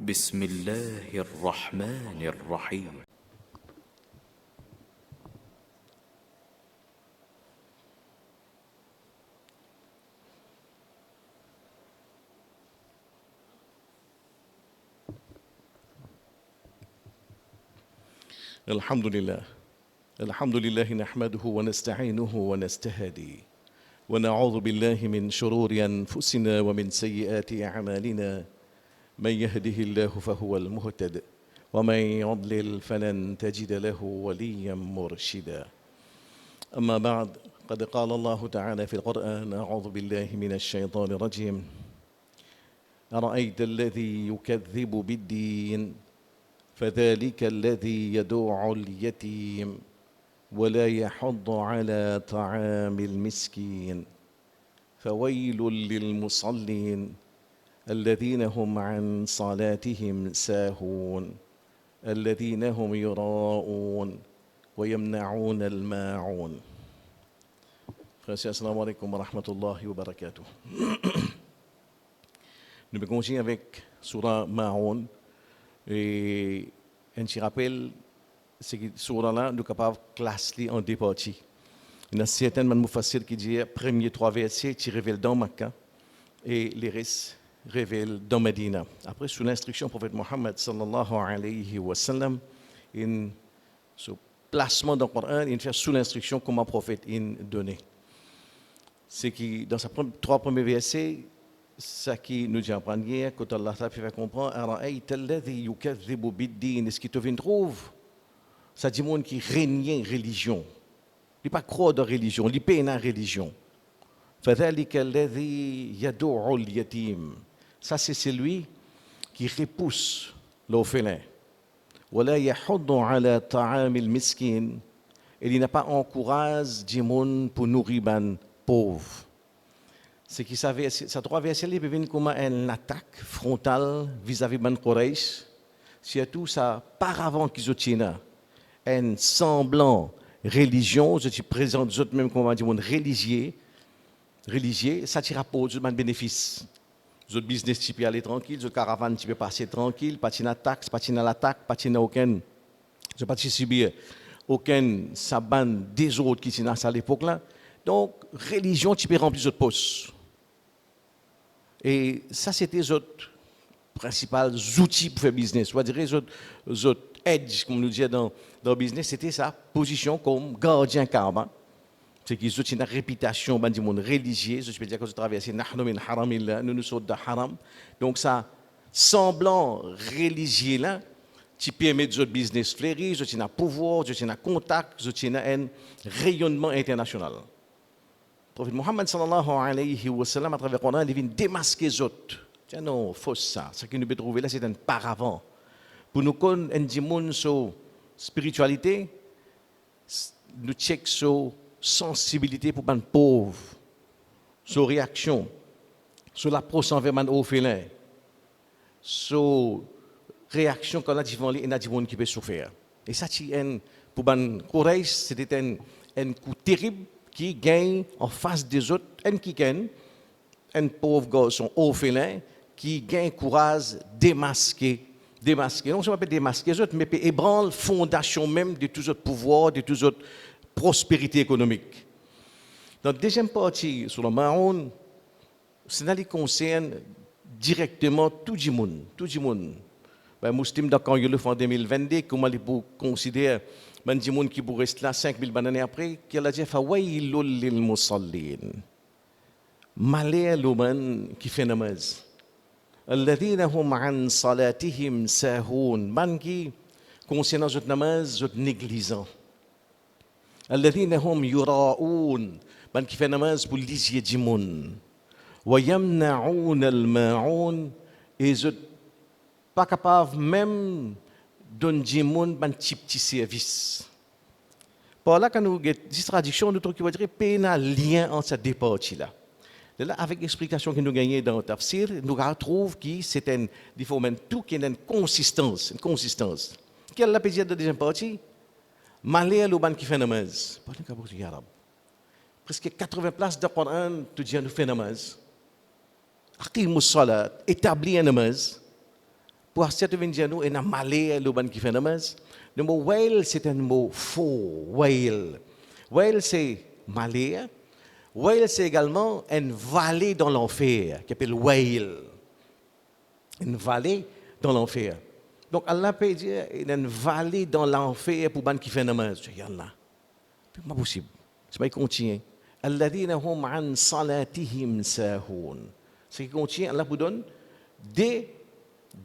بسم الله الرحمن الرحيم. الحمد لله نحمده ونستعينه ونستهدي ونعوذ بالله من شرور أنفسنا ومن سيئات أعمالنا. من يهده الله فهو المهتد ومن يضلل فلن تجد له وليا مرشدا. أما بعد، قد قال الله تعالى في القرآن: أعوذ بالله من الشيطان الرجيم. أرأيت الذي يكذب بالدين فذلك الذي يدع اليتيم ولا يحض على طعام المسكين فويل للمصلين الذين هم عن صلاتهم ساهون الذين هم يراءون ويمنعون الماعون. Assalamu alaikum wa rahmatullahi wa barakatuh. Nous continuons avec Surah Ma'oun. Et un petit rappel, c'est que Surah-là, nous sommes capables de classer en deux parties. Il y a certains mufassir qui disent premiers trois versets qui révèlent dans Makkah et les restes révèlent dans Medina. Après, sous l'instruction du prophète Mohammed sallallahu alayhi wa sallam, ce placement dans le Coran, il fait sous l'instruction comme un prophète donné. C'est que dans ses trois premiers versets, ça qui nous dit en premier, quand Allah fait comprendre, est-ce qu'il te vient trouve? Ça dit monde qui règne religion. Il n'est pas croire dans religion, il paie dans religion. Ça c'est celui qui repousse l'orphelin. Et il n'a pas encouragé du monde pour nourrir les pauvres. C'est qu'il savait, ça trois versets là peuvent venir comme une attaque frontale vis-à-vis de Quraysh. Surtout ça par avant qu'ils ont un semblant religion, je te présente eux même comme du monde religieux, ça tire pour eux un bénéfice. Votre business tu peux aller tranquille, votre caravane tu peux passer tranquille, pas de taxe, pas de l'attaque, pas de aucun, je pas subir aucun saban des autres qui sont à l'époque là. Donc religion tu peux remplir votre poste. Et ça, c'était les autres principaux outils pour faire business. C'est-à-dire les autres edge, comme nous disons dans le business, c'était sa position comme gardien karma. C'est qu'ils ont une réputation du monde religieux. Je peux dire que je traverse nous sommes de haram. Donc ça, semblant religieux là, tu permets de votre business fleurir, tu as un pouvoir, tu as un contact, tu as un rayonnement international. Le prophète Mohammed sallallahu alayhi wa sallam, à travers le Coran, il vient démasquer les autres. Tiens, non, faux ça. Ce que nous pouvons trouver là, c'est un paravent. Pour nous connaître un dimanche sur spiritualité, nous checkons sur sensibilité pour les pauvres, sur réaction, sur l'approche envers les orphelins, sur réaction quand on a des gens qui peuvent souffrir. Et ça, pour les Quraysh, c'était un coup terrible qui gagne en face des autres, qui gagne, un pauvre garçon orphelin, qui gagne courage démasquer. Non seulement démasquer les autres, mais ébranle la fondation même de tous les autres pouvoirs, de toutes les autres prospérités économiques. Dans la deuxième partie, sur le Ma'oun, cela concerne directement tout le monde. Les musulmans, quand ils le font en 2022, comment ils considèrent les gens qui pourraient rester là 5000 années après, qu'il a dit fawailul lil musallin. Malheur l'homme qui fait namaz. Alladhina hum an salatihim sahun. Man qui concernant cette namaz, cette négligent. Alladhina hum yura'un. Man qui fait namaz pour lisier du monde. Wa yamna'un al-ma'un. Et pas capable même donner du monde un petit service. Par là, quand nous avons des traductions, nous trouvons qu'il y a un lien entre ces deux parties-là. Là, avec l'explication que nous gagnons dans le tafsir, nous retrouvons que c'est il faut même tout qui est une consistance. Quelle est la pédiatre de la deuxième partie? Malheur l'ouban qui fait namaz. Presque 80 places dans le Coran, tout dit nous fait namaz. Aqimus salat, établir un namaz. Pour certains dire nous, et n'a malé le ban qui fait namaz. Le mot wail, c'est un mot faux. Wail. Wail, c'est malé. Wail, c'est également une vallée dans l'enfer, qui s'appelle Wail. Une vallée dans l'enfer. Donc Allah peut dire, il y a une vallée dans l'enfer pour ban qui fait namaz. Il y en a. C'est pas possible. C'est pas continue. Alladhina hum an salatihim sahun. C'est qui continue, Allah vous donne des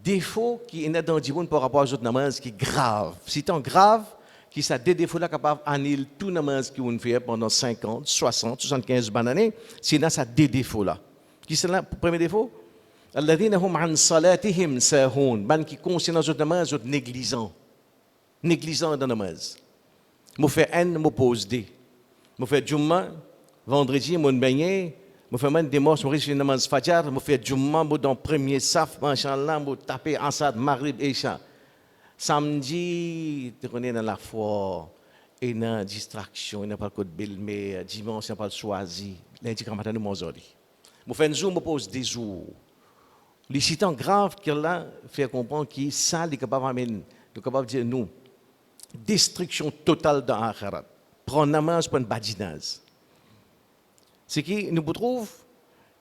défauts qui sont dans le monde par rapport aux autres namaz qui sont graves. Si tant grave, qui sont des défauts-là capables d'annuler tout namaz qui on fait pendant 50, 60, 75 années, c'est dans ça des défauts-là. Qui sont là, premier défaut? Alladhina hum an salatihim sahun. Ban qui concerne les autres namaz, les autres négligents. Négligents dans le namaz. Je fais un, je pose des. Je fais Jumma, vendredi, je baigné. Je fais même des morts, je fais namaz Fajr. Je fais Jumma, je dans le premier saf, Inch'Allah, je tape Ansad, Maghrib, Isha. Samedi, tu connais dans la foi, et dans la distraction, il n'y a pas de belle-mère. Dimanche, il n'y a pas de choisi. Lundi, quand matin, nous mangeons. Je fais un jour, je pose des jours. Les citants graves qu'il a fait comprendre que ça, il est capable de dire nous. Destruction totale dans l'akhirat. Prendre namaz pour une badinage. Ce qui nous trouve,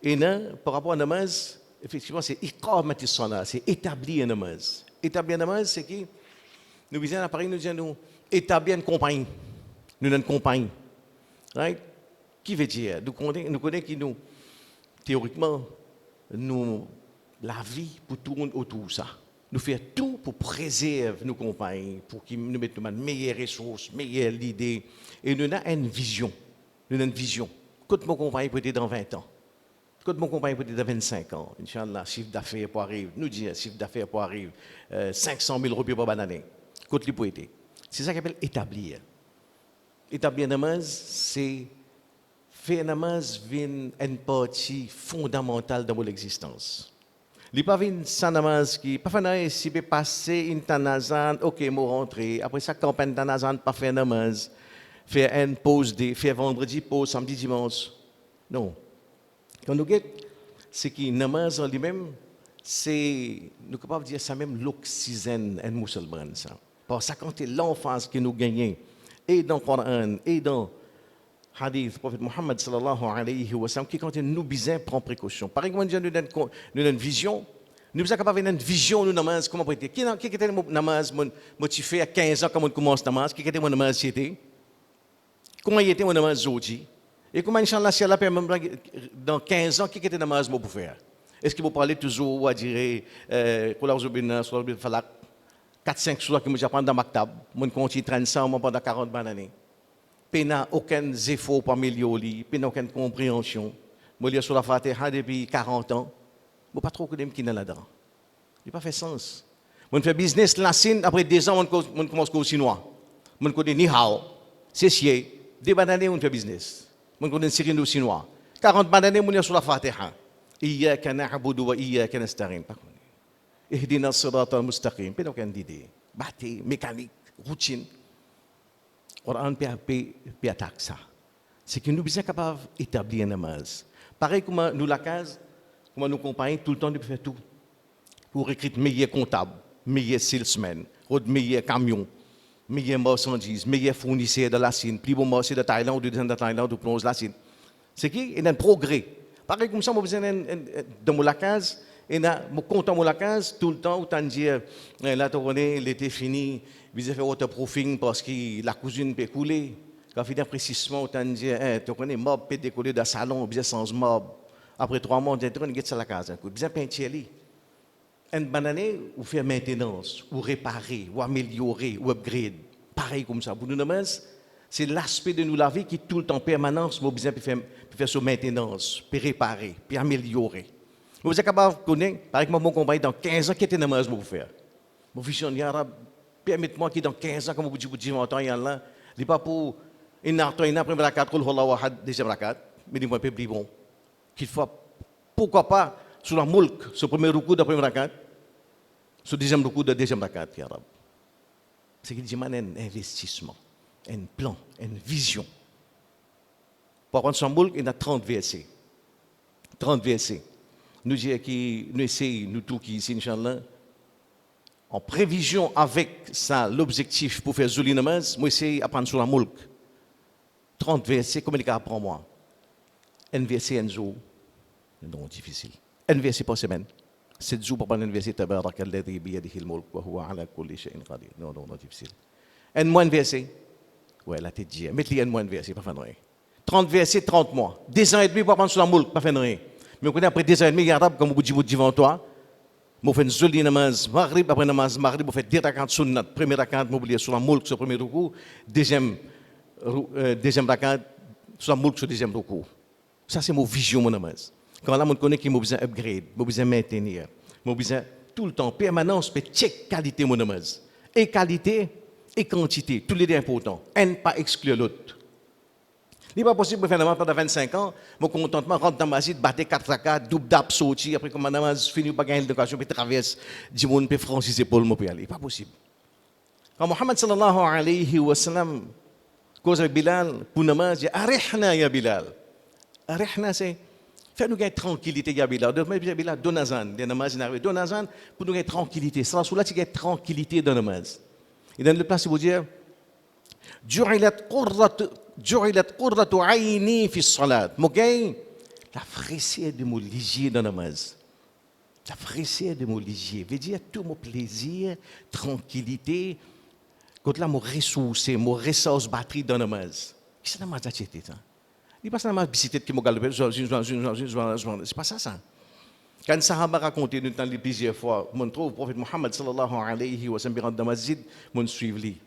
et par rapport à namaz, effectivement, c'est iqamati salat, c'est établir un namaz. Établir un namaz, c'est que nous visons à Paris, nous disons nous établir une compagnie. Nous avons une compagnie. Right? Qui veut dire? Nous connaissons que nous, théoriquement, nous, la vie pour tourner autour de ça. Nous faisons tout pour préserver nos compagnies, pour qu'ils nous mettent de meilleures ressources, meilleures idées. Et nous avons une vision. Nous avons une vision. Quand mon compagnie peut être dans 20 ans. Quand mon compagnie peut être dans 25 ans. Inch'Allah, chiffre d'affaires pour arriver. Nous disons, chiffre d'affaires pour arriver. 500 000 roupies par année. Quand il peut être. C'est ça qu'on appelle établir. Établir namaz, c'est faire namaz une partie fondamentale de mon existence. Il n'y a pas une sanamaz qui, pas faire si peut passer une tanazan, ok, moi rentrer. Après ça, campagne tanazan, pas faire namaz. Faire une pause, faire vendredi, pause, samedi, dimanche. Non. Quand nous guettons, c'est que namaz en lui-même, c'est, nous sommes capables de dire ça même l'oxygène en musulman. Ça. Parce que quand c'est l'enfance que nous gagnons, et dans le Coran, et dans hadith, le prophète Mohammed sallallahu alayhi wa sallam, qui quand nous besoin prendre précaution. Par exemple, nous avons une vision, nous sommes capables d'avoir une vision de namaz, comment prêter. Qui était le namaz, motivé à 15 ans quand on commence namaz, qui était mon namaz c'était? Comment il était mon namaz aujourd'hui? Et comment, Inch'Allah, si Allah permet, dans 15 ans, qui était le namaz pour faire? Est-ce qu'il vous parler toujours, à dire, falak, 4-5 soirs que je prends dans Maktab, je continue 35 ans pendant 40 années. Il n'y a aucun effort pour améliorer, il n'y a aucune compréhension. Je lis sur la Fatiha depuis 40 ans. Je ne sais pas trop qui est là-dedans. Il n'a pas fait sens. Je fais business la Chine, après 2 ans, je commence au chinois. Je connais ni hao, c'est chier. 2 années, on fait business. Je connais Syrie au chinois. 40 années, je lis sur la Fatiha. إياك نعبد وإياك نستعين. اهدنا الصراط المستقيم. Il n'y a aucune idée. Bâti, mécanique, routine. Le Coran peut attaquer ça. C'est que nous sommes capables d'établir un namaz. Pareil comme nous la case, comme nous compagnies, tout le temps nous faisons tout. Pour recruter meilleurs comptables, meilleurs salesmen, meilleurs camions, meilleurs marchandises, meilleurs fournisseurs de la Chine, plus bon marché de Thaïlande ou de Thaïlande ou de la Chine. C'est qu'il y a un progrès. Pareil comme ça, moi, dans la case, et je compte dans la case, tout le temps, autant dire, là, tu connais, l'été fini, vous avez fait waterproofing parce que la cuisine peut couler. Quand il y a un précisement, autant dire, tu connais, mob peut décoller dans le salon, bien sans mob. Après 3 mois, tu connais, ça la case. Bien peinture. Une bonne année, vous faites maintenance, ou réparer, ou améliorer, ou upgrade. Pareil comme ça. Pour nous, c'est l'aspect de nous la vie qui tout le temps permanence, vous besoin de faire sa maintenance, puis réparer, puis améliorer. Vous êtes capable de connaître, par exemple, mon compagnie dans 15 ans, qui était namaz pour vous faire. Mon visionnaire arabe, permettez-moi que dans 15 ans, comme vous dites, vous dites, il y a là, il n'est pas pour une première rakat, deuxième rakat, mais il est plus bon. Qu'il faut, pourquoi pas, sur la moulk, sur le premier recours de la première rakat, sur le deuxième recours de la deuxième rakat, arabe. C'est qu'il demande un investissement, un plan, une vision. Pour prendre son moulk, il y a 30 versets. 30 versets. Nous disons que nous essayons, nous tous qui ici, Inch'Allah, en prévision avec ça, l'objectif pour faire Zuli namaz, moi, c'est apprendre sur la mulk. 30 versets, comment il apprend moi? Un verset, un jour. Non, difficile. Un verset par semaine. 7 jours pour prendre un verset, tabarakalladhi biyadihi al-mulk wa huwa ala kulli shay'in qadir. Non, difficile. Un mois, un verset. Ouais, la tête dit, mettez un mois, un verset, pas faire rien. 30 versets, 30 mois. 2 ans et demi pour apprendre sur la mulk, pas faire rien. Mais on connaît après 2 ans et demi, il y a arabe, comme vous dites devant toi. Vous faites Zuli namaz maghrib, après namaz maghrib, vous faites 2 rakat sunnat. Premier rakat, vous oubliez sur la mulk, sur le premier rukou. Deuxième rakat, sur la mulk, sur le deuxième rukou. Ça, c'est mon vision, mon namaz. Quand là, on connaît qu'il m'a besoin upgrade, m'a besoin maintenir, m'a besoin tout le temps, permanence, mais check qualité, mon namaz. Et qualité, et quantité, tous les deux importants. Un ne pas exclure l'autre. Il n'est pas possible de faire namaz pendant 25 ans, mon contentement rentre dans ma masjid, battre 4 rakats, double d'ap, sorti, après comme namaz fini, pas gagner l'éducation, puis traverse, du monde, puis franciser pour le aller. Pas possible. Quand Muhammad sallallahu alayhi wa sallam cause avec Bilal, pour namaz, il dit arihna ya Bilal. Arihna, c'est fais-nous gagner tranquillité, ya Bilal. Bilal, donazan, des namaz, donazan, pour nous gagner tranquillité. Ça, là, tu gagnes tranquillité dans namaz. Et dans le place, il vous dire, ju'ilat qurratu ayni fi salat. Mogay, la fraîcheur de mon ligier dans namaz. La fraîcheur de mon ligier. Veut dire tout mon plaisir, tranquillité. Quand là, mon ressource, mon ressource batterie dans namaz. Qu'est-ce que namaz a été ça? Il passe namaz bicyclette qui m'a galopé. C'est pas ça. Quand Sahaba raconté nous dans plusieurs fois, mon trouve le prophète Muhammad sallallahu alayhi wa sallam dans masjid, mon suivre lui.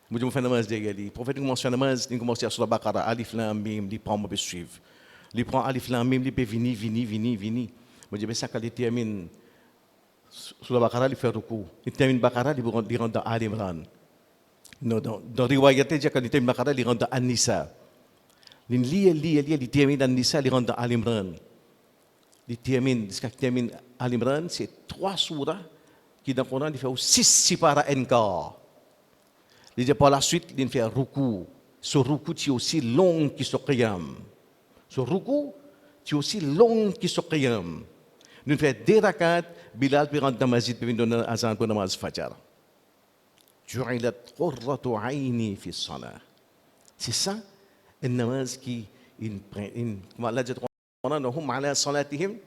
Moi je fais namaz derrière lui. Le prophète commence à faire namaz, il commence à sur la Baqara, alif lam mim, il prend moi suivre. Il prend alif lam mim, il peut venir. Moi je dis ça quand il termine sur la Baqara, il fait ruku. Il termine Baqara, il rentre dans Al Imran. Dans riwayat il dit quand il termine Baqara, il rentre dans An-Nisa. Il termine dans An-Nisa, il rentre dans Al Imran. Il termine Al Imran, c'est 3 surahs qui dans le Coran, il fait 6 sipara encore. Il dit par la suite, il fait ruku. Ce ruku, c'est aussi long que ce qiyam. Ce ruku, c'est aussi long que ce qiyam. Nous fait 2 rakats, Bilal peut rentrer dans la masjid, peut venir donner azan pour namaz fajr. Ju'ilat qurratu ayni fi salah. C'est ça, un namaz qui, comme Allah dit, هم على صلاتهم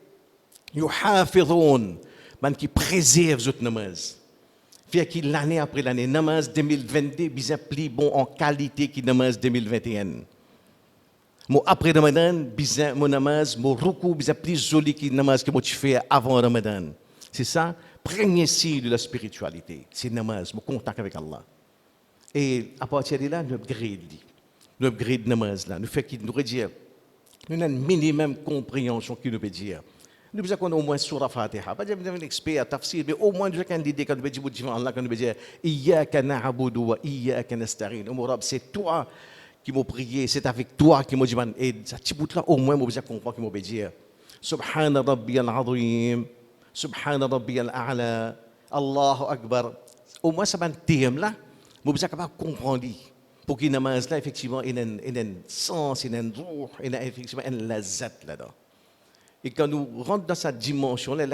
يحافظون man qui préserve cette namaz. Fait que l'année après l'année, namaz 2022 bien plus bon en qualité que namaz 2021. Moi après Ramadan, bien mon namaz, mon ruku bien plus joli que namaz que moi tu fais avant Ramadan. C'est ça, premier signe de la spiritualité, c'est namaz, mon contact avec Allah. Et à partir de là, nous upgrade namaz là, nous fait qu'il nous redire. Nous avons une minimum compréhension qui nous peut dire. Nous avons au moins sur la Fatiha. Pas dire un expert, tafsir, mais au moins nous avons une idée quand nous peut dire Allah, quand nous peut dire Iyyaka na'budu wa iyyaka nasta'in. C'est toi qui m'as prié, c'est avec toi qui m'as dit et ça petit bout là au moins moi besoin comprendre qui m'as peut dire Subhana rabbiyal azim, Subhana rabbiyal a'la, Allahu akbar. Au moins ça va un thème là, moi besoin capable comprendre. Pour qu'il namaz là, effectivement, il y a un sens, il y a un ruh, il y a effectivement un lazat là-dedans. Et quand nous rentrons dans cette dimension-là,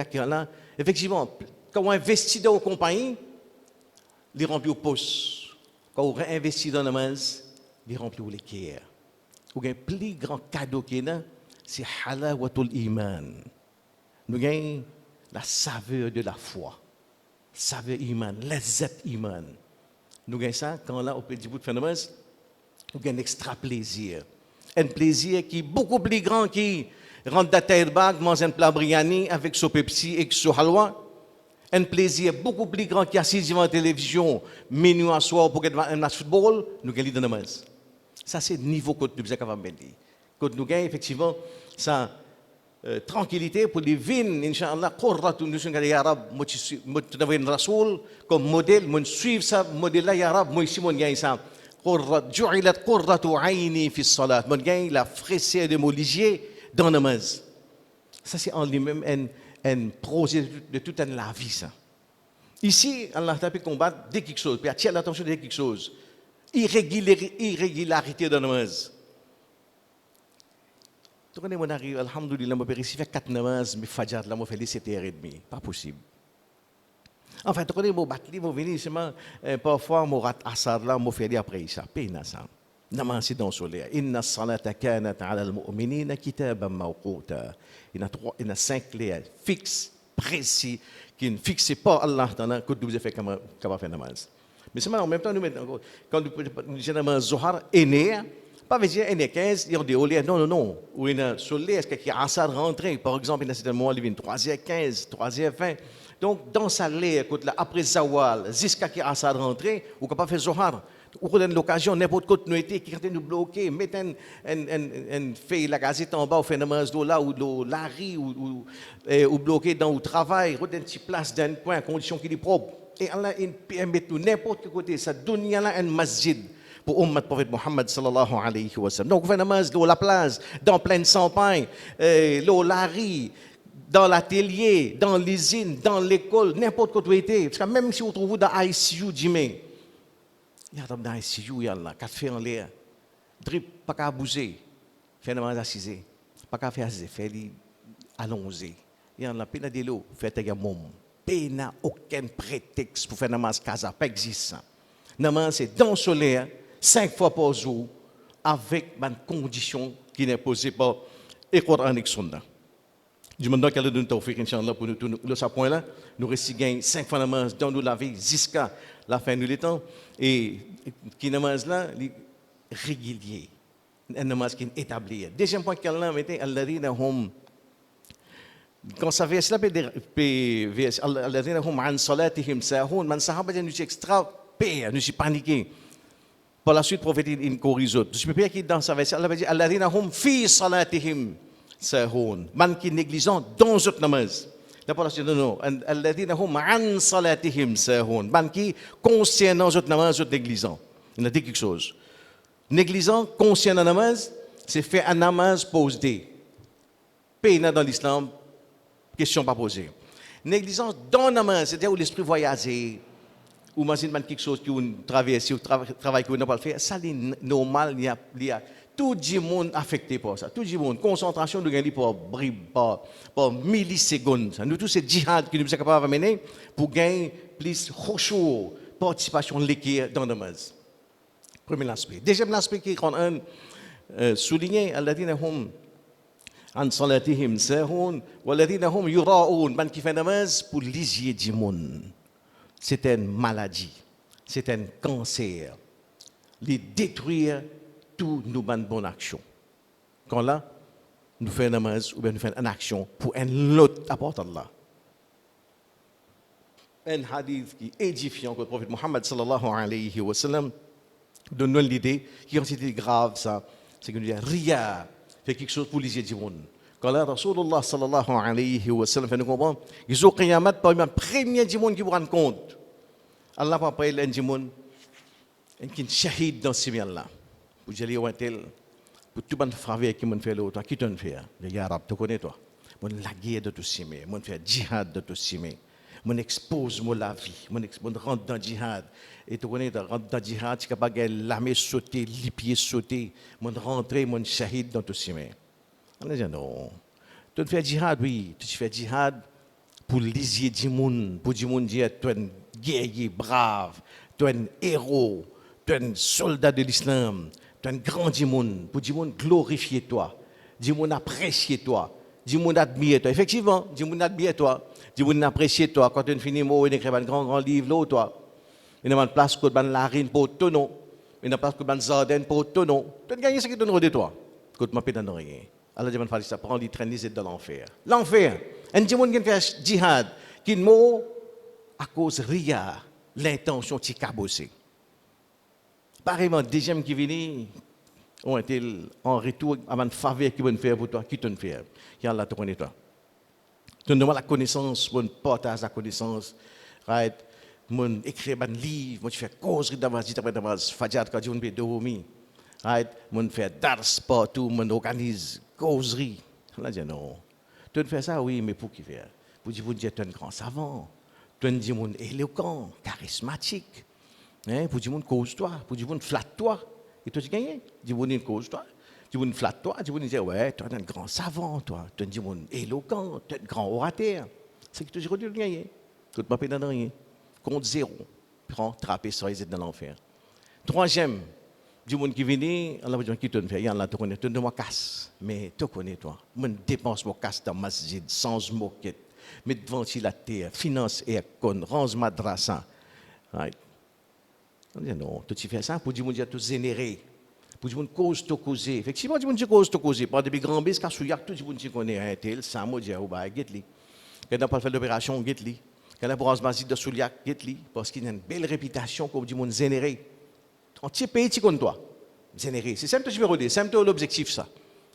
effectivement, quand on investit dans une compagnie, il remplit au poste. Quand on réinvestit dans le namaz, il remplit au l'équerre. Le plus grand cadeau qu'il y a, c'est halawatul iman. Nous avons la saveur de la foi. Saveur iman, lazat iman. Nous gagnons ça quand là, au petit bout de phénomène, nous gagnons un extra plaisir. Un plaisir qui est beaucoup plus grand qui rentre dans terre bag, mange un plat biryani avec son Pepsi et son halwa. Un plaisir beaucoup plus grand qui assis devant la télévision, minuit à soir pour regarder un match de football, nous gagnons dans namaz. Ça, c'est le niveau que nous sommes capables de dire. Quand nous gagnons effectivement ça, tranquillité pour les vignes, Inch'Allah, qurratu, nous sommes ya Rab, moi tu devrais un rasoul comme modèle, moi suivre ça, modèle-là, ya Rab, moi ici, moi gagne ça. Ju'ilat qurratu ayni fi salat. Moi gagne la fraîcheur de mon ligier dans la namaz. Ça, c'est en lui-même un projet de toute la vie, ça. Ici, Allah t'a pu combattre dès quelque chose, puis attirer l'attention dès quelque chose. Irrégularité dans la namaz. Tu connais, mon arrive, alhamdoulilah, je vais faire 4 namaz, mais fajr, là, je vais faire 7h30. Pas possible. En fait, quand vous battez, vous venez seulement, parfois, vous rat asar là, vous faites après ça. Peine ça. Namaz c'est dans le soleil. Inna salata kanat ala al-mu'minina kitaban mawquta. Il y a 5 clés fixes, précis, qui ne fixent pas Allah dans le code que vous avez fait comme faire namaz. Mais seulement en même temps, nous mettons, quand nous disons Zohar est né, pas veut dire est né 15, il y a des olés. Non, non, non. Ou il y a soleil, est-ce qu'il y a asar rentré? Par exemple, il y a certains moments, il y a 3h15, 3h20. Donc, dans sa lait, après Zawal, jusqu'à qu'il y a asar rentré, ou qu'on pas fait Zohar. Ou qu'on a l'occasion, n'importe quoi nous était, qui nous bloquer, mettre un fait la gazette en bas, ou fait namaz là, ou la rue, ou bloquer dans le travail, ou une petite place dans un coin, condition qui est propre. Et Allah permet nous n'importe quel côté, ça donne là un masjid pour ummat prophète Muhammad sallallahu alayhi wa sallam. Donc, on fait namaz dans la place, dans plein champagne, la rue, dans l'atelier, dans l'usine, dans l'école, n'importe quoi où était. Parce que même si vous trouvez dans ICU, dis-moi, il y a dans ICU, il y a là, 4 feux en l'air, drip, pas qu'à bouger, faire namaz assisé, pas qu'à faire assisé, faire allongé. Il y a là, peine de l'eau, faire ta gamme. N'a aucun prétexte pour faire namaz casa, pas existant. Namaz c'est dans le soleil, 5 fois par jour, avec une condition qui n'est posée par le Coran et le Sunna. Je me demande qu'elle donne tawfiq, Inch'Allah, pour nous à ce point-là. Nous récitons 5 fois namaz dans nous la vie jusqu'à la fin du temps. Et qui namaz là, régulier. Un namaz qui est établi. Deuxième point qu'Allah mettait, alladhina hum. Quand ça vient, cela peut dire, alladhina hum an salatihim sahun, man sahaba nous extra paix, nous sommes paniqués. Par la suite, le prophète il corrige. Je peux pas qui dans sa verset, Allah va dire, alladhina hum fi salatihim sahun, man qui négligent dans notre namaz. D'abord, la suite, non, alladhina hum an salatihim sahun, man qui conscient dans notre namaz, notre négligent. Il a dit quelque chose. Négligent, conscient dans namaz, c'est faire un namaz posé. Paix dans l'islam. Question pas posée. Négligence dans le namaz, c'est-à-dire où l'esprit voyager, ou imagine quelque chose qui est traversé, ou travail qu'on n'a pas fait, ça c'est normal, il y a tout le monde affecté par ça. Tout le monde, concentration de gagner par bribes, par millisecondes. Nous tous c'est djihad qui nous sommes capables de mener pour gagner plus khushu, participation l'équerre dans le namaz. Premier aspect. Deuxième aspect qui est souligné, alladhina hum an salatihim sahun walladhina hum yura'un, man qui fait namaz pour lisier du monde. C'est une maladie, c'est un cancer. Les détruire toutes nos bonnes actions. Quand là, nous faisons namaz ou bien nous faisons une action pour un autre apporte Allah. Un hadith qui est édifiant que le prophète Muhammad sallallahu alayhi wa sallam donne l'idée qui est considérée grave ça, c'est que nous disons riya, fait quelque chose pour lisier du monde. Quand là, Rasulullah sallallahu alayhi wa sallam fait nous comprendre, ils ont qiyamat par le premier du monde qui vous rend compte. Allah va parler d'un du monde qui est shahid dans ce bien-là. Pour dire, il tel, pour tout le monde faire qui m'ont fait l'autre, qui t'en fait? Le gars arabe, tu connais toi? Mon la guerre de tout cimer, mon fait djihad de tout cimer, mon expose mon la vie, mon rentre dans djihad. Et tu connais, rentre dans djihad, tu es capable de l'armée sauter, les pieds sauter, mon rentrer, mon shahid dans tout cimer. On a dit non. Tu fais djihad, oui, tu fais djihad pour lisier du monde, pour du monde dire tu es un guerrier brave, tu es un héros, tu es un soldat de l'islam, tu es un grand du monde, pour du monde glorifier toi, du monde apprécier toi, du monde admire toi. Effectivement, du monde admire toi, du monde apprécier toi. Quand tu finis mot, il écrit un grand livre là, toi. Il y a une place pour ban larine pour ton nom, il y a une place pour ban jardin pour ton nom. Tu as gagné ce qui donne de toi. Écoute, moi, je ne rien. Allah dit, ça prend les traîner dans l'enfer. L'enfer. Un monde qui fait djihad, qui mot à cause ria, l'intention qui cabossé. Pareillement, deuxième qui vient, on était en retour à une faveur qui va faire pour toi, qui te fait. Et Allah te connaît toi. Tu donnes la connaissance, mon partage la connaissance, right? Mon écrit un livre, mon fait causerie d'avance, fajat quand je vais dormir. Right? Mon fait dars partout, mon organise causerie. Là, je dis non. Tu fais ça, oui, mais pour qui faire? Pour dire, tu es un grand savant. Tu es un monde éloquent, charismatique. Hein? Pour dire, cause-toi. Pour dire, flatte-toi. Et toi, tu gagnes. Dis, cause-toi. Tu flatte-toi. Tu dis, ouais, tu es un grand savant, toi. Tu es un monde éloquent, tu es un grand orateur. C'est que tu dis, tu gagnes. Tu ne peux pas rien. compte zéro. Prends, trapper ça, ils étaient dans l'enfer. Troisième, du monde qui venait, Allah va dire, qui te fait, il y en a, tu connais, tu moi casse. Mais tu connais, toi. Moi, dépense mon casse dans masjid, sans moquette. Mets ventilateur, finance aircon, range madrasa. Right? On dit non, tu fais ça pour dire que tu générer. Pour dire que cause tu causer. Effectivement, tu dis cause tu causer. Pas depuis grand bés, car souillard, tout le monde connaît un tel, ça m'a dit, oh, bah, get-li. Quand on n'a pas fait l'opération, get-li. Quand on a pour masjid de souillard, get-li. Parce qu'il a une belle réputation, comme dit, monde générer. En petit pays, tu connais toi. Générer. C'est simple, tu veux c'est simple, l'objectif, ça.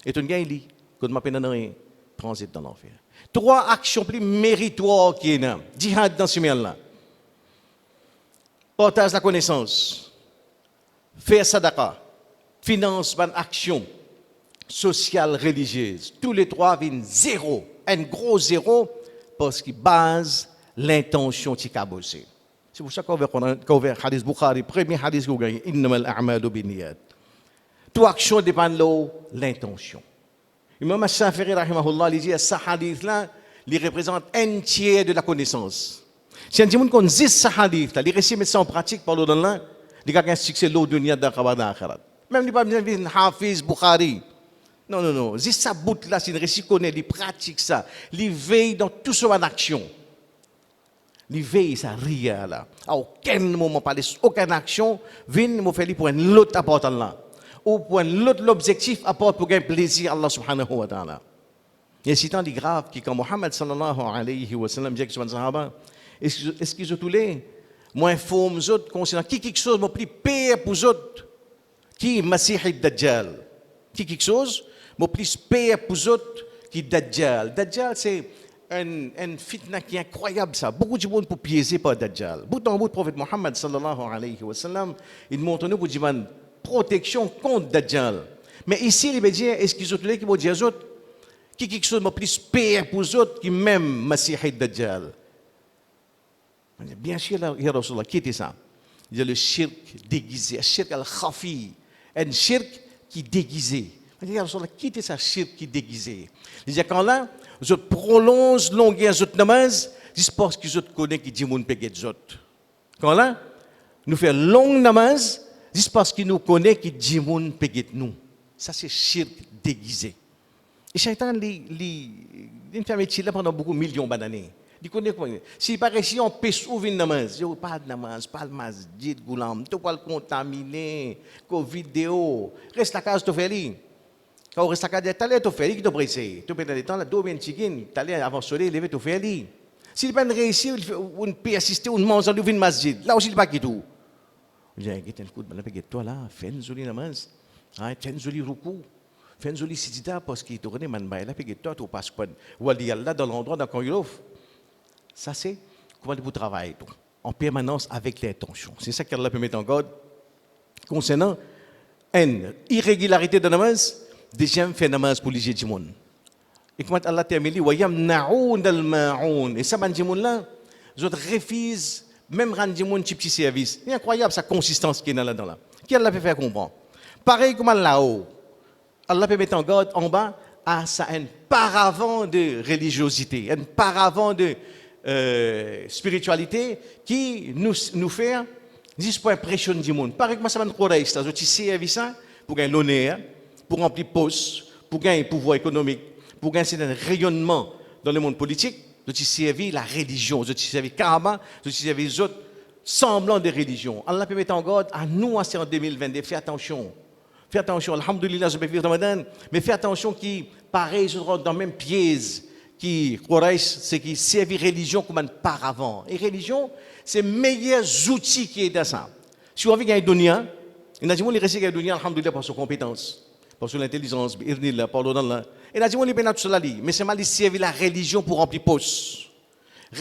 Et tu gagnes, li. Quand tu m'appelles dans rien, transit dans l'enfer. 3 actions plus méritoires qui est djihad dans ce milieu-là. Partage la connaissance, faire sadaqa, finance une action sociale, religieuse. Tous les 3 viennent zéro, un gros zéro, parce qu'ils basent l'intention qui a bossé. C'est pour ça qu'on veut hadith Bukhari, premier hadith qu'on gagne, innamal a'malu binniyat. Toute action dépend de l'intention. Imam Shafi'i rahimahullah il dit ce hadith là, il représente un tiers de la connaissance. Si on dit qu'on dit ce hadith là, il récite ça en pratique par l'autre là, il a un succès l'eau dunya d'akhirah akhirat. Même il pas besoin de Hafiz Bukhari. Non, si ça bout là, s'il récite connaît, il pratique ça, il veille dans tout son action. Il veille ça rien là. À aucun moment pas aucune action, vient me faire pour un autre apportant là. Ou pour l'objectif apporte pour gagner plaisir à Allah subhanahu wa ta'ala. Et c'est tant de grave que quand Muhammad sallallahu alayhi wa sallam dit que les sahaba, est-ce qu'ils ont tous les moi informe les autres concernant qui quelque chose m'a pris pire pour les autres qui Masih ad-Dajjal qui quelque chose m'a pris pire pour les autres qui Dajjal. Dajjal c'est un fitna qui est incroyable ça. Beaucoup de monde pour piéger par Dajjal. Bout en bout, le prophète Muhammad sallallahu alayhi wa sallam, il montre nous pour dire protection contre Dajjal. Mais ici, les médias, est-ce qu'ils ont tous les qui vont dire aux autres qui quelque chose de plus pire pour les autres qui même Masih Dajjal. Bien sûr, ya Rasulullah, qui était ça? Il y a le shirk déguisé, le shirk al-khafi, un shirk qui déguisé. Ya Rasulullah, qui était ça, shirk qui déguisé? Il y a quand là, je prolonge longueur de namaz, juste parce que je connais qui dit mon péguet de autres. Quand là, nous faisons long namaz, juste parce qu'il nous connaît qui dit mon péguet nous. Ça c'est shirk déguisé. Et Shaitan il fait métier là pendant beaucoup de millions d'années. Il connaît comment. S'il paraît si on peut ouvrir une namaz, il pas de namaz, pas de masjid, goulam, tu pas le contaminer, Covid vidéo, reste la case tu fais li. Quand reste la case tu allais tu fais li qui te pressé. Tu peux dans le temps là deux bien chicken, tu allais avant soleil lever tu fais li. S'il pas réussir, on peut assister on mange dans une masjid. Là aussi il pas qui tout. Je dis, un coup de balai, toi là, fais une jolie namaz, fais une jolie ruku, fais une jolie sidida parce qu'il te connaît, man, là, puis toi, tu passes quoi, ou aller là dans l'endroit dans le il ça c'est comment vous travaillez en permanence avec l'intention. C'est ça qu'Allah peut mettre en garde concernant une irrégularité de namaz, deuxième fait namaz pour les du monde. Et comment Allah termine, wa yamna'un al-ma'un. Et ça, man, là, je refuse même rendre mon petit service. C'est incroyable sa consistance qui est là-dedans là. Qui Allah peut faire comprendre. Pareil comme là-haut. Allah peut mettre en garde en bas à ça un paravent de religiosité, un paravent de spiritualité qui nous fait juste pour impressionner du monde. Pareil comme ça va nous croire ça, je petit service pour gagner l'honneur, pour remplir poste, pour gagner pouvoir économique, pour gagner un rayonnement dans le monde politique. Je t'ai servi la religion, je t'ai servi karma, je t'ai servi les autres semblants de religion. Allah peut mettre en garde à nous en 2022, fais attention. Fais attention, alhamdoulilah, je vais vivre Ramadan, mais fais attention qui, pareil, je rentre dans le même piège qui, c'est qui servit religion comme un paravent. Et religion, c'est le meilleur outil qui est dans ça. Si on veut gagner dunya, il y a des gens qui restent gagner dunya, alhamdoulilah, par ses compétences, par son intelligence, par l'autre. Et là, on est tout cela, mais c'est mal de servir la religion pour remplir poste.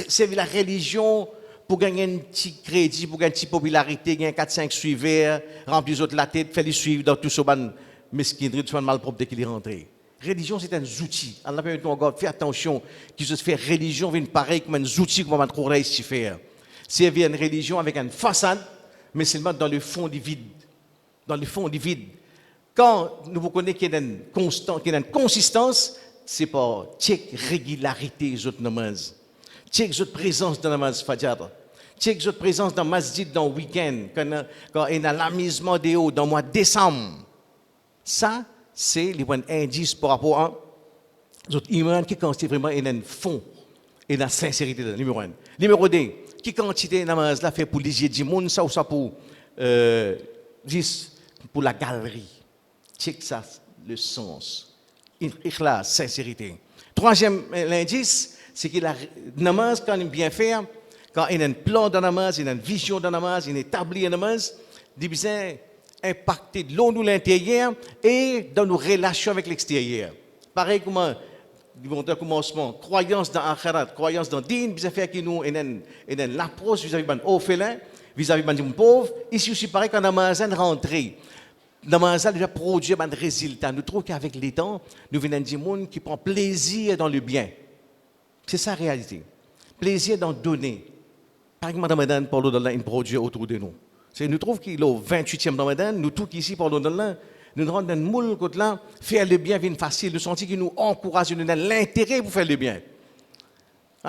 Servir la religion pour gagner un petit crédit, pour gagner une petite popularité, gagner 4-5 suiveurs, remplir les autres la tête, faire les suivre dans tout ce ban mesquinerie, tout ce malpropre dès qu'il est rentré. Religion, c'est un outil. Allah peut encore faire attention qu'il se fait religion avec une pareille comme un outil qu'on va trouver ici faire. Servir une religion avec une façade, mais seulement dans le fond du vide. Dans le fond du vide. Quand nous connaissons qu'il y a une consistance, c'est par check régularité des autres namaz. Check votre présence dans la namaz fajr. Check votre présence dans le masjid dans le week-end, quand il y a l'amusement des hauts dans le mois de décembre. Ça, c'est les points indices par rapport à votre iman qui consiste vraiment en un fond et la sincérité. Numéro 1. Numéro 2, qui quantité de namaz là fait pour les du monde, ça ou ça pour, pour la galerie. Check ça, le sens. Ikhlas, sincérité. Troisième l'indice, c'est que la namaz, quand il est bien fait, quand il y a un plan de namaz, il y a une vision de namaz, il établit un namaz, il besoin impacter de l'eau de l'intérieur et dans nos relations avec l'extérieur. Pareil comme au commencement, croyance dans l'akhirat, croyance dans le din, il fait que nous une approche vis-à-vis de l'orphelin, vis-à-vis de pauvre. Ici aussi, pareil, quand namaz est rentré, namaz a déjà produit un résultat. Nous trouvons qu'avec les temps, nous venons du monde qui prend plaisir dans le bien. C'est ça la réalité. Plaisir dans donner. Par exemple, Ramadan, pour l'Allah, il produit autour de nous. Nous trouvons qu'il est au 28e Ramadan, nous tous ici, pour l'Allah, nous rendons un moule côté là, faire le bien vient facile, nous sentons qu'il nous encourage, nous avons l'intérêt pour faire le bien.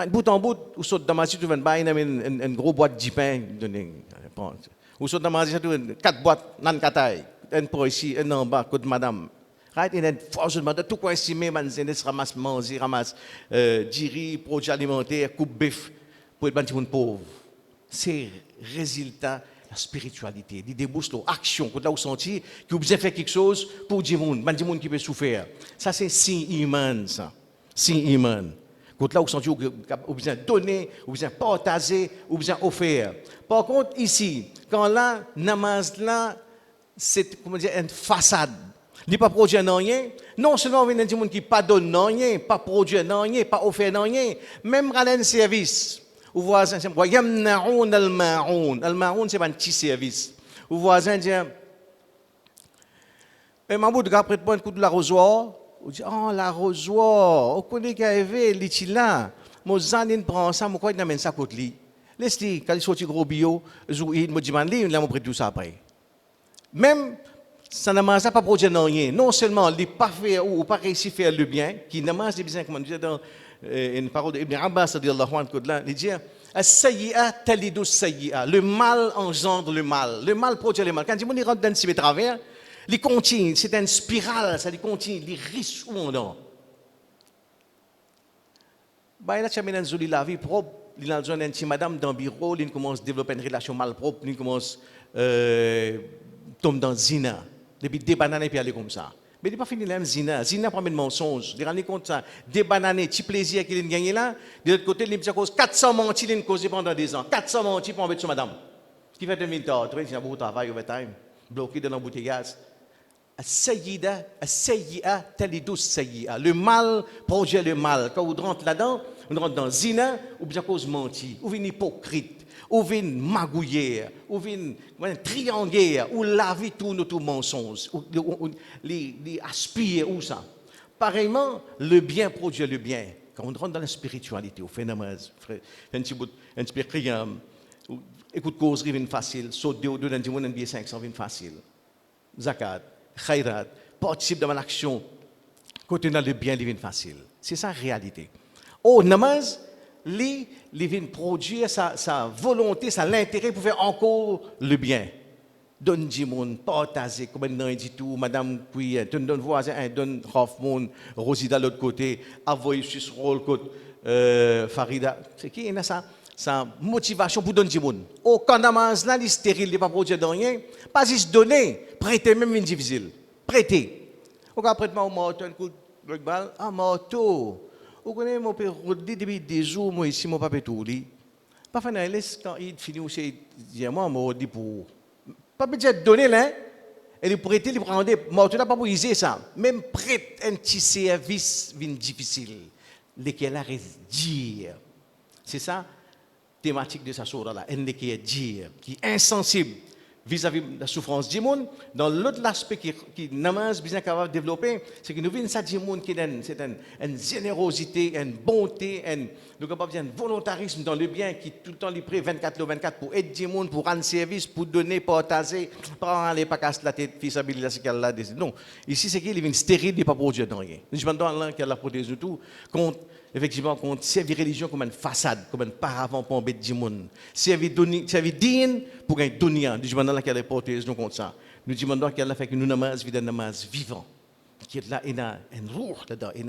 Bout en bout, vous sautez dans ma site, vous avez une grosse boîte de pain, vous sautez dans ma site, 4 boîtes, nan kataï, un pour ici, un en bas, côté madame. Il y a une force de madame, tout quoi estimé, ramasse manger, ramasse diri, produits alimentaires, coupe bœuf, pour les gens pauvres. C'est résultat la spiritualité, des débouches, l'action, quand là vous sentez que vous avez fait quelque chose pour des gens qui peuvent souffrir. Ça c'est signe iman, ça. Signe iman. Quand là vous sentez que vous besoin donner, vous besoin partager, vous besoin offrir. Par contre ici, quand là namaz là, c'est comment dire une façade. Il n'est pas produit rien. Non seulement il y a des gens qui pas donnent rien, pas produit rien, pas offert rien, même rendre un service. Au voisin, c'est quoi? Yamna'oun al-ma'oun. Al-ma'oun, c'est un petit service. Au voisin dit, mais Mahmoud, après un coup de l'arrosoir, on dit, oh, l'arrosoir, on connaît qu'il y avait, il est là. Mon zanin prend ça, moi, il amène ça côté lui. Laisse-le, quand il sortit gros bio, il me dit, il m'a pris tout ça après. Même, ça n'a pas produit rien. Non seulement, il n'a pas fait ou pas réussi à faire le bien, qui n'a pas besoin, comme on dit dans une parole d'Ibn Abbas, il dit as-sayyi'a talidu as-sayyi'a. Le mal engendre le mal. Le mal produit le mal. Quand il rentre dans le travers, il continue, c'est une spirale, ça continue, il risque où on est. Bah, il a terminé la vie propre, il a besoin d'une madame dans le bureau, il commence à développer une relation malpropre, il commence à tomber dans le zina. Depuis des bananes et puis aller comme ça. Mais il n'est pas fini là, zina. Zina prend un mensonge. Il rend compte ça. Des bananes, petit plaisir qu'il a gagné là. De l'autre côté, il a cause 400 mentis, il a causé pendant 2 ans. 400 mentis pour embêter sur madame. Qui fait 2000 ans, il a beaucoup de travail, overtime, bloqué dans l'embouteillage. As-sayyi'a talidu as-sayyi'a. Le mal produit le mal. Quand vous rentrez là-dedans, vous rentrez dans zina, ou bien cause menti, ou bien hypocrite. Ou vin magouillère, ou vin triangulaire, ou laver tout notre mensonge, ou les aspire, ou ça. Pareillement, le bien produit le bien. Quand on rentre dans la spiritualité, au phénomène, un petit peu criant, écoute causerie vient facile, saute de haut de l'indien, un billet 500 vient facile. Zakat, khayrat, participe dans l'action, côté dans le bien, il vient facile. C'est ça la réalité. Oh, namaz, il vient produire sa volonté, l'intérêt pour faire encore le bien. Donne du monde, partager, comme on dit tout, madame, puis, donne voisin, donne Hoffman, Rosida de l'autre côté, avoyer sur ce rôle, Farida. C'est qui, il a sa motivation pour donner du monde. Aucun namaz là, il est stérile, il n'est pas produit de rien. Pas juste donner, prêter même une difficile. Prêter. Aucun prêtement au marteau, un coup de balle, un marteau. Vous connaissez mon père, depuis des jours, moi ici, mon papa est tout lit. Parfois, quand il finit aussi, il dit, moi, dit pour. Pas peut-être donner là, et le prêter, il prend des. Moi, tu n'as pas pour user ça. Même prêter un petit service, c'est difficile. Lequel a dire. C'est ça, thématique de sa sourate là. Un qui est dire, qui est insensible. vis-à-vis de la souffrance du monde. Dans l'autre aspect qui namaz bien capable de développer, c'est que nous vivons ça du monde qui est une générosité, une bonté, nous capable un volontarisme dans le bien qui tout le temps livré 24 sur 24 pour aider du monde, pour rendre service, pour donner, partager, pas aller pas casser la tête, fils habilité ce qu'elle a décidé. Non, ici c'est qu'il est stérile, il n'est pas produire de rien. Je demande à Allah qu'elle la protège de tout contre effectivement, qu'on serve la religion comme une façade, comme un paravent pour embêter du monde. Servir digne pour gagner dunya. Nous demandons qu'elle est protège nous contre ça. Nous demandons qu'elle a fait que nous namaz vide un namaz vivant. Qui est là, il y a une roue dedans, il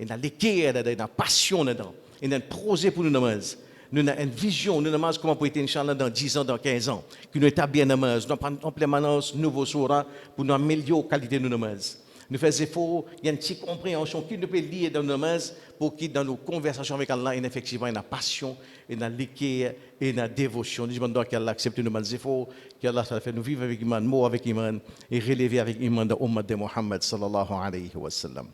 y a l'équerre dedans, il y a une passion dedans, il y a un projet pour nous namaz. Nous avons une vision, nous namaz comment pour être Inch'Allah dans 10 ans, dans 15 ans. Que nous établir namaz, nous prendre en permanence nouveau surah pour nous améliorer la qualité de nos namaz. Nous faisons effort, il y a une petite compréhension qui nous peut lier dans nos namaz pour que dans nos conversations avec Allah, il y a effectivement une passion, une l'équerre et une dévotion. Nous demandons qu'Allah accepte nos efforts, qu'Allah fait nous vivre avec iman, mourir avec iman et relever avec iman dans l'ummat de Muhammad sallallahu alayhi wa sallam.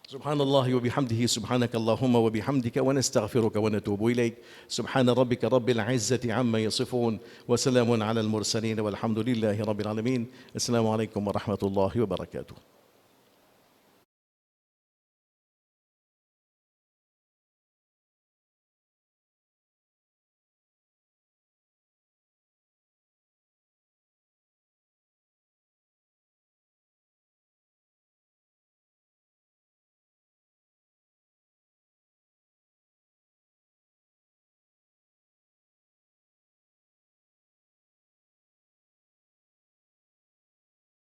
سبحان الله وبحمده سبحانك اللهم وبحمدك ونستغفرك ونتوب إليك سبحان ربك رب العزة عما يصفون وسلام على المرسلين والحمد لله رب العالمين السلام عليكم ورحمة الله وبركاته